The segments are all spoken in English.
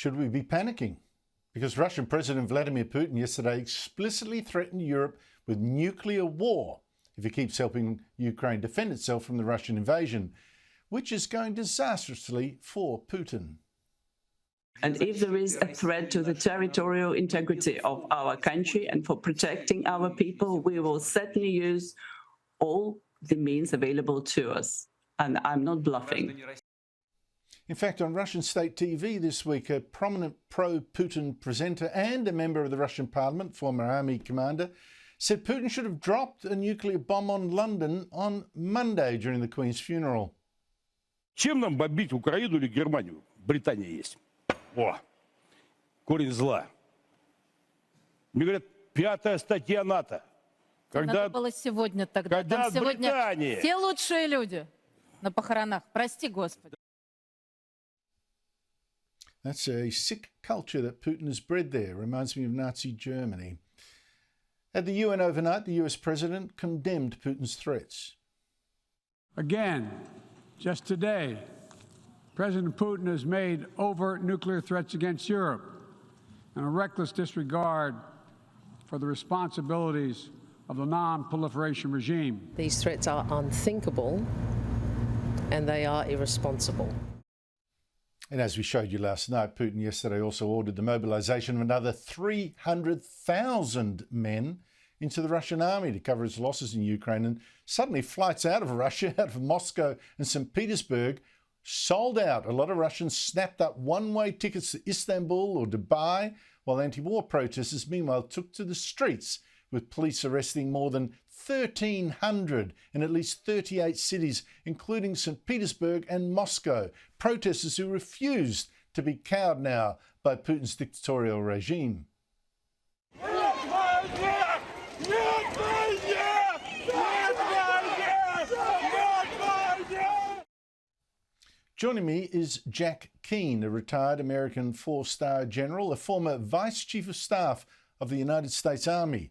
Should we be panicking? Because Russian President Vladimir Putin yesterday explicitly threatened Europe with nuclear war if he keeps helping Ukraine defend itself from the Russian invasion, which is going disastrously for Putin. And if there is a threat to the territorial integrity of our country and for protecting our people, we will certainly use all the means available to us. And I'm not bluffing. In fact, on Russian state TV this week, a prominent pro-Putin presenter and a member of the Russian parliament, former army commander, said Putin should have dropped a nuclear bomb on London on Monday during the Queen's funeral. Чем нам бомбить Украину или Германию? Британия есть. О, корень зла. Мне говорят, 5-я статья НАТО. Когда было сегодня тогда? Там сегодня все лучшие люди на похоронах. Прости, Господи. That's a sick culture that Putin has bred there. Reminds me of Nazi Germany. At the UN overnight, the US president condemned Putin's threats. Again, just today, President Putin has made overt nuclear threats against Europe and a reckless disregard for the responsibilities of the non-proliferation regime. These threats are unthinkable and they are irresponsible. And as we showed you last night, Putin yesterday also ordered the mobilization of another 300,000 men into the Russian army to cover its losses in Ukraine. And suddenly flights out of Russia, out of Moscow and St. Petersburg, sold out. A lot of Russians snapped up one-way tickets to Istanbul or Dubai, while anti-war protesters meanwhile took to the streets, with police arresting more than 1,300 in at least 38 cities, including St. Petersburg and Moscow. Protesters who refused to be cowed now by Putin's dictatorial regime. Joining me is Jack Keane, a retired American four-star general, a former Vice Chief of Staff of the United States Army.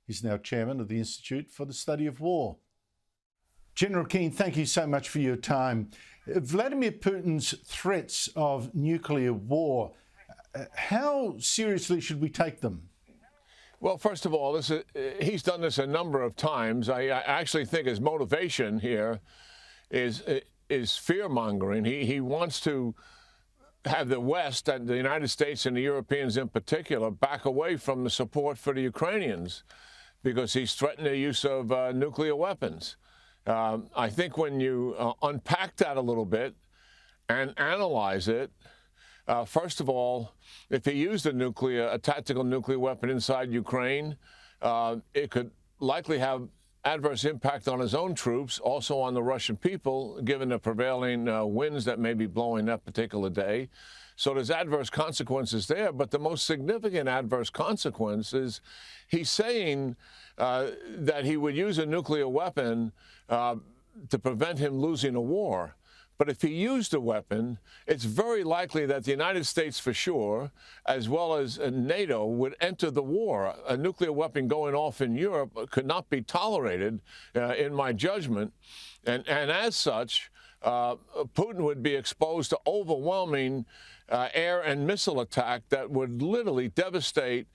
He's now chairman of the Institute for the Study of War. General Keane, thank you so much for your time. Vladimir Putin's threats of nuclear war, how seriously should we take them? Well, first of all, he's done this a number of times. I actually think his motivation here is fear-mongering. He wants to have the West and the United States and the Europeans in particular back away from the support for the Ukrainians because he's threatened the use of nuclear weapons. I think when you unpack that a little bit and analyze it, first of all, if he used a tactical nuclear weapon inside Ukraine, it could likely have adverse impact on his own troops, also on the Russian people, given the prevailing winds that may be blowing that particular day. So there's adverse consequences there, but the most significant adverse consequence is he's saying that he would use a nuclear weapon to prevent him losing a war. But if he used a weapon, it's very likely that the United States, for sure, as well as NATO, would enter the war. A nuclear weapon going off in Europe could not be tolerated, in my judgment. And as such, Putin would be exposed to overwhelming air and missile attack that would literally devastate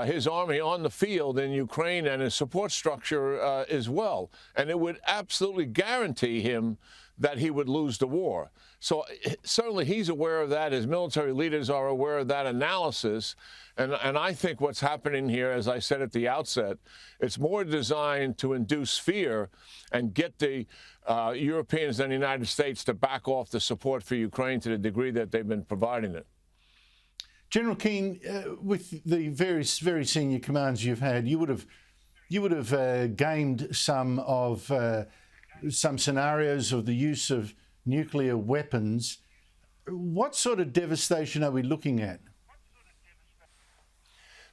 his army on the field in Ukraine and his support structure as well. And it would absolutely guarantee him that he would lose the war. So certainly he's aware of that. His military leaders are aware of that analysis. And I think what's happening here, as I said at the outset, it's more designed to induce fear and get the Europeans and the United States to back off the support for Ukraine to the degree that they've been providing it. General Keane, with the very senior commands you've had, you would have gamed some scenarios of the use of nuclear weapons. What sort of devastation are we looking at?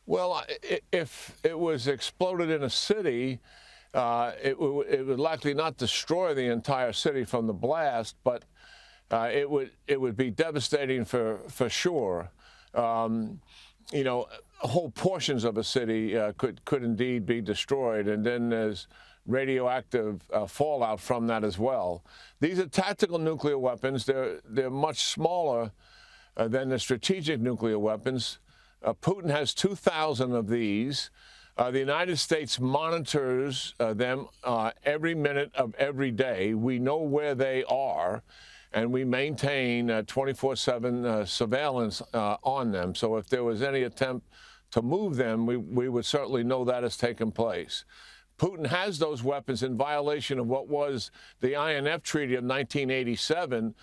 Well, if it was exploded in a city, it would likely not destroy the entire city from the blast, but it would be devastating for sure. You know, whole portions of a city could indeed be destroyed, and then there's radioactive fallout from that as well. These are tactical nuclear weapons. They're much smaller than the strategic nuclear weapons. Putin has 2,000 of these. The United States monitors them every minute of every day. We know where they are, and we maintain 24/7 surveillance on them. So if there was any attempt to move them, we would certainly know that has taken place. Putin has those weapons in violation of what was the INF Treaty of 1987.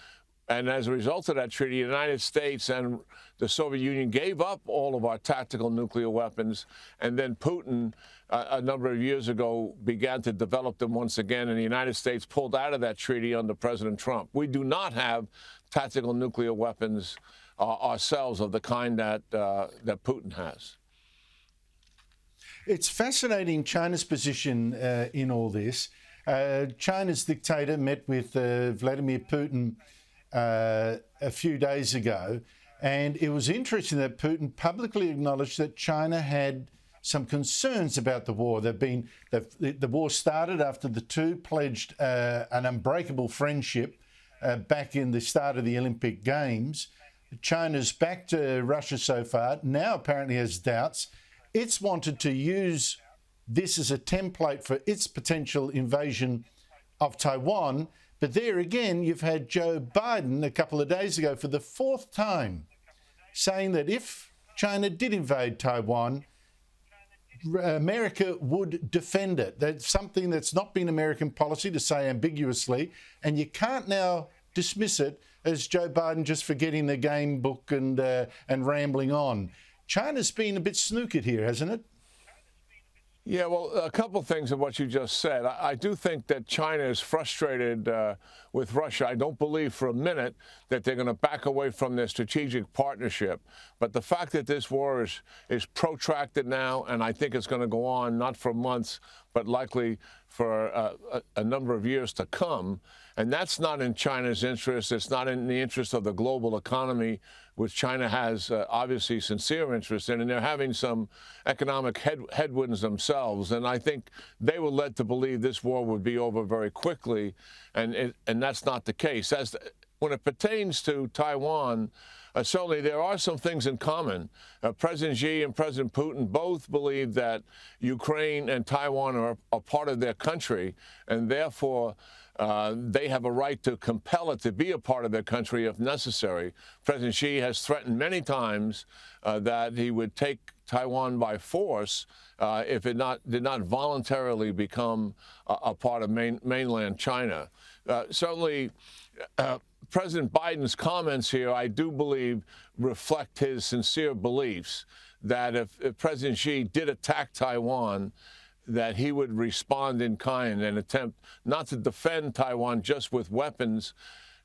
And as a result of that treaty, the United States and the Soviet Union gave up all of our tactical nuclear weapons. And then Putin, a number of years ago, began to develop them once again. And the United States pulled out of that treaty under President Trump. We do not have tactical nuclear weapons ourselves of the kind that Putin has. It's fascinating, China's position in all this. China's dictator met with Vladimir Putin a few days ago, and it was interesting that Putin publicly acknowledged that China had some concerns about the war. The war started after the two pledged an unbreakable friendship back in the start of the Olympic Games. China's backed Russia so far, now apparently has doubts. It's wanted to use this as a template for its potential invasion of Taiwan. But there again, you've had Joe Biden a couple of days ago for the fourth time saying that if China did invade Taiwan, America would defend it. That's something that's not been American policy, to say ambiguously, and you can't now dismiss it as Joe Biden just forgetting the game book and rambling on. China's been a bit snookered here, hasn't it? Yeah, well, a couple of things of what you just said. I do think that China is frustrated with Russia. I don't believe for a minute that they're going to back away from their strategic partnership. But the fact that this war is protracted now, and I think it's going to go on not for months, but likely for a number of years to come, and that's not in China's interest. It's not in the interest of the global economy, which China has obviously sincere interest in, and they're having some economic headwinds themselves. And I think they were led to believe this war would be over very quickly, and that's not the case. When it pertains to Taiwan, certainly there are some things in common. President Xi and President Putin both believe that Ukraine and Taiwan are a part of their country, and therefore they have a right to compel it to be a part of their country if necessary. President Xi has threatened many times that he would take Taiwan by force if it did not voluntarily become a part of mainland China. Certainly, President Biden's comments here, I do believe, reflect his sincere beliefs that if President Xi did attack Taiwan, that he would respond in kind and attempt not to defend Taiwan just with weapons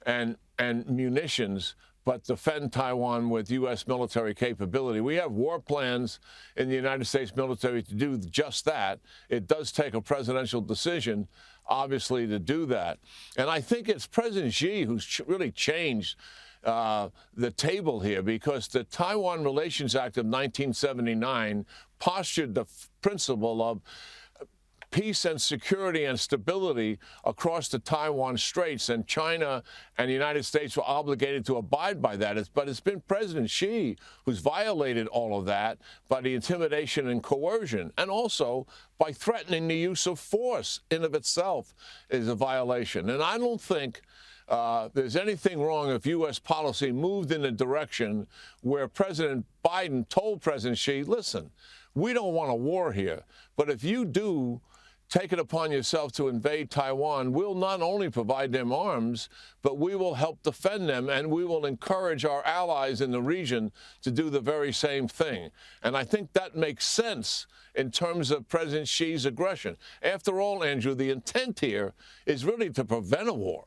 and munitions, but defend Taiwan with U.S. military capability. We have war plans in the United States military to do just that. It does take a presidential decision, obviously, to do that. And I think it's President Xi who's really changed the table here, because the Taiwan Relations Act of 1979 postured the principle of peace and security and stability across the Taiwan Straits, and China and the United States were obligated to abide by that. But it's been President Xi who's violated all of that by the intimidation and coercion, and also by threatening the use of force in of itself is a violation. And I don't think there's anything wrong if U.S. policy moved in a direction where President Biden told President Xi, listen, we don't want a war here, but if you do take it upon yourself to invade Taiwan, we'll not only provide them arms, but we will help defend them, and we will encourage our allies in the region to do the very same thing. And I think that makes sense in terms of President Xi's aggression. After all, Andrew, the intent here is really to prevent a war,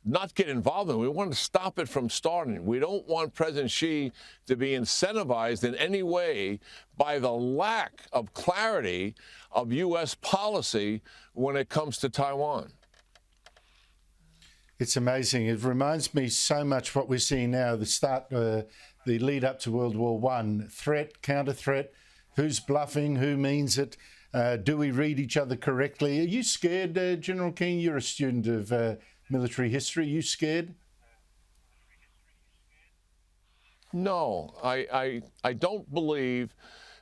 not get involved in it. We want to stop it from starting. We don't want President Xi to be incentivized in any way by the lack of clarity of U.S. policy when it comes to Taiwan. It's amazing. It reminds me so much what we're seeing now, the lead up to World War I. Threat, counter-threat, who's bluffing, who means it, do we read each other correctly? Are you scared, General Keane? You're a student of military history. Are you scared? No, I don't believe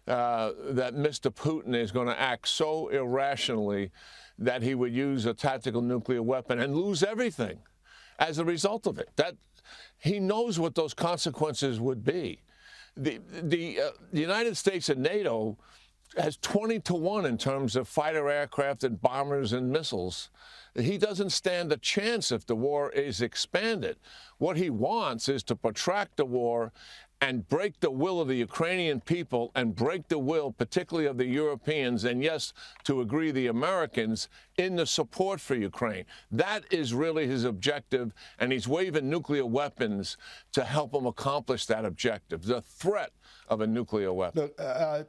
that Mr. Putin is going to act so irrationally that he would use a tactical nuclear weapon and lose everything as a result of it. That he knows what those consequences would be. The United States and NATO has 20-1 in terms of fighter aircraft and bombers and missiles. He doesn't stand a chance if the war is expanded. What he wants is to protract the war and break the will of the Ukrainian people and break the will, particularly of the Europeans, and yes, to agree, the Americans, in the support for Ukraine. That is really his objective, and he's waving nuclear weapons to help him accomplish that objective, the threat of a nuclear weapon. Look,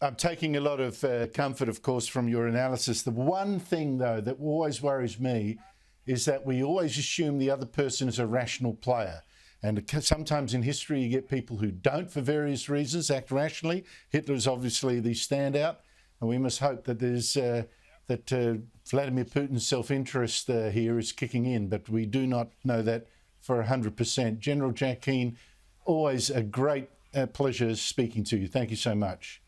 I'm taking a lot of comfort, of course, from your analysis. The one thing, though, that always worries me is that we always assume the other person is a rational player. And sometimes in history, you get people who don't, for various reasons, act rationally. Hitler's obviously the standout. And we must hope that there's that Vladimir Putin's self-interest here is kicking in. But we do not know that for 100%. General Jack Keane, always a great pleasure speaking to you. Thank you so much.